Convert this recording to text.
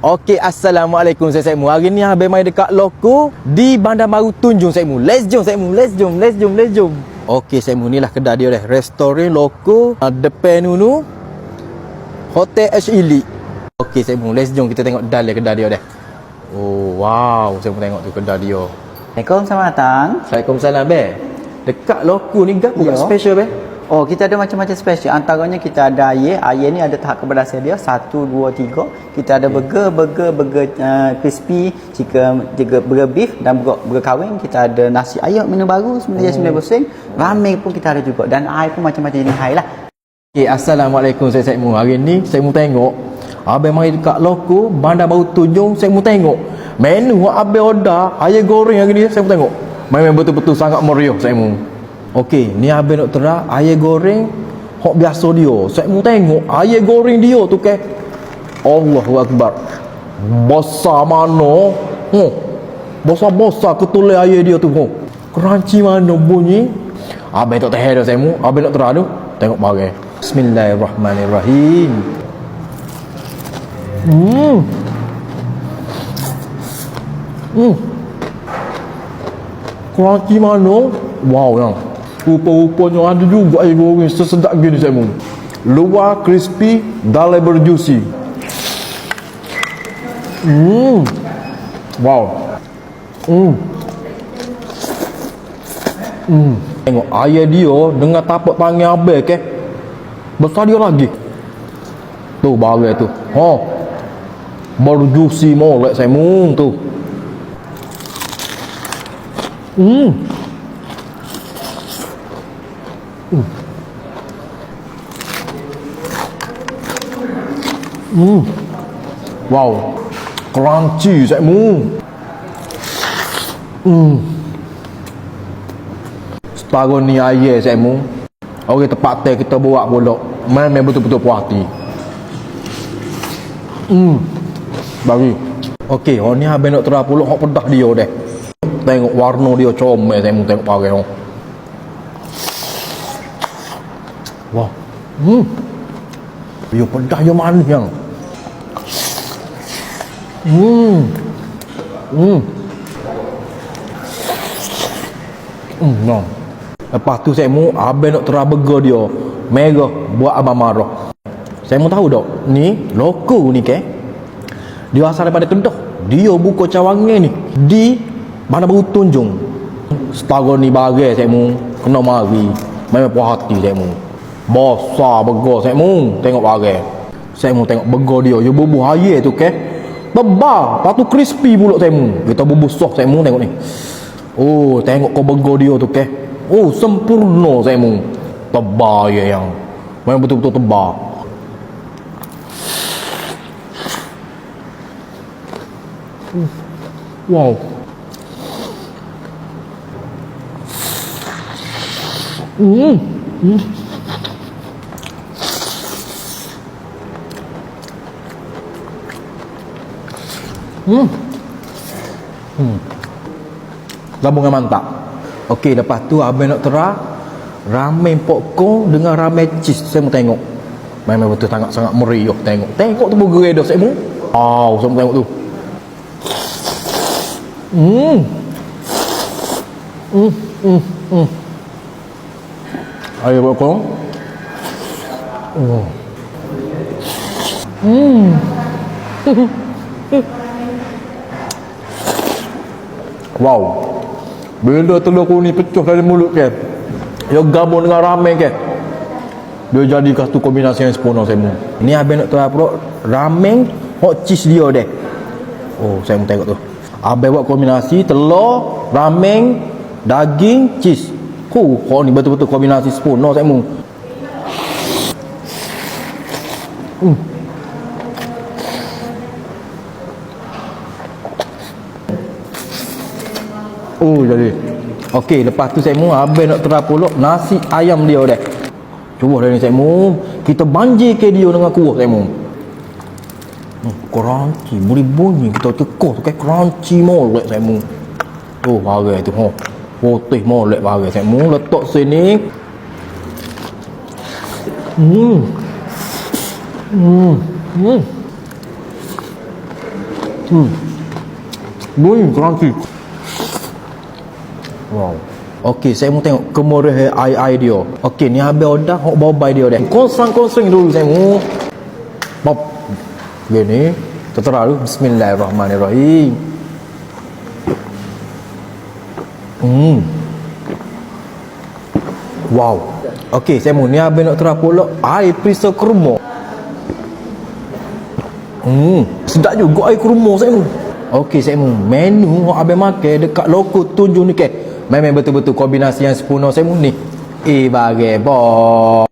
Okey, Assalamualaikum saya Mu. Hari ni habis main dekat loko di Bandar Baru Tunjung saya Mu. Let's jom. Okey saya Mu, inilah kedai dia dah. Restoran loko depan nu Hotel H Elite. Okey saya Mu, let's jom kita tengok dalam kedai dia dah. Oh wow, saya mau tengok tu kedai dia. Assalamualaikum, selamat datang. Waalaikumsalam be. Dekat loko ni gap bukan special be? Oh, kita ada macam-macam special. Antaranya kita ada air. Air ni ada tahap kepedasan dia 1, 2, 3. Kita ada burger crispy, chicken, burger beef dan burger kawin. Kita ada nasi ayam minum baru sebenarnya 9%. Ramen pun kita ada juga dan air pun macam-macam jenis air lah. Okay, Assalamualaikum saya Mu. Hari ni saya mau tengok abang mari dekat loko Bandar Baru Tunjung. Saya mau tengok menu abang order ayam goreng hari ni. Saya mau tengok memang betul-betul sangat meriah saya Mu. Okey, ni abang nak terang ayam goreng hok biasa dia. Saya mau tengok ayam goreng dia tu ke. Allahu Akbar. Besar mana? Besar-besar ketulai ayam dia tu. Crunchy mana bunyi? Abang tak tahu dah saya Mu. Abang nak terang tu. Tengok barang. Bismillahirrahmanirrahim. Crunchy mana? Wow yang. Rupa-rupanya ada juga air goreng sesedap gini saya Mu. Luar crispy, dalam berjuicy. Wow. Tengok air dia dengan tapak panggil abang ke. Besar dia lagi. Tu barang tu. Berjuicy molek saya Mu tu. Wow, crunchy saya Mu. Setahun ni air saya Mu. Orang tempat teh kita buat pula memang betul-betul puas hati. Bagi. Okey, ni abang nak terang pula hok pedas dia dah. Tengok warna dia comel saya Mu, tengok barang. Wow. Dia pedas dia manis yang. No. Lepas tu saya Mu abang nak terang burger dia merah buat abang marah. Saya mau tahu dok, ni loko ni ke? Dia asal daripada Kedah. Dia buka cawangan ni di Bandar Baru Tunjung. Setahun ni bagai saya Mu kena mari. Memang puas hati saya Mu. Besar burger saya Mu, tengok bagai. Saya mau tengok burger dia, dia bubuh air tu ke? Tebal, lepas tu crispy pula saya Mu. Kita bubuh sos saya Mu, tengok ni. Oh, tengok kau burger dia tu ke? Oh, sempurna saya Mu. Tebal ya yang. Memang betul-betul tebal. Wow. Gabungan mantap. Okey, lepas tu abang nak terang ramen popcorn dengan ramen cheese. Saya mau tengok. Memang betul sangat-sangat meriah. Tengok tu burger dia saya Mu. Wow, saya mau tengok tu. Ayo popcorn. Wow. Bila telur kuning pecah dari mulut kan, dia gabung dengan ramen kan, dia jadi satu kombinasi yang sempurna saya Mu. Ni abang nak tahu pula ramen hot cheese dia deh. Oh, saya mau tengok tu. Abang buat kombinasi telur, ramen, daging, cheese. Ni betul-betul kombinasi sempurna saya Mu. Oh jadi. Okey, lepas tu saya Mu abang nak terang pula nasi ayam dia dah. Cuba dah ni saya Mu, kita banjir ke dia dengan kuah saya Mu. Crunchy, bunyi kita cekok tu kan crunchy molek saya Mu. Oh, bagai tu putih molek bagai saya Mu letak sini. Crunchy. Wow. Okey, saya mau tengok kemurahan air dia. Okey, ni habis order hok bobai dia dah. Konsang dulu saya mau. Pop. Gini, tertera dulu. Bismillahirrahmanirrahim. Wow. Okey, saya mau ni habis nak terap pula air perisa kurma. Sedap juga air kurma saya mau. Okey, saya mau menu hok habis makan dekat loko tunjuk ni ke. Memang betul-betul kombinasi yang sempurna saya mau ni. Bagai boh.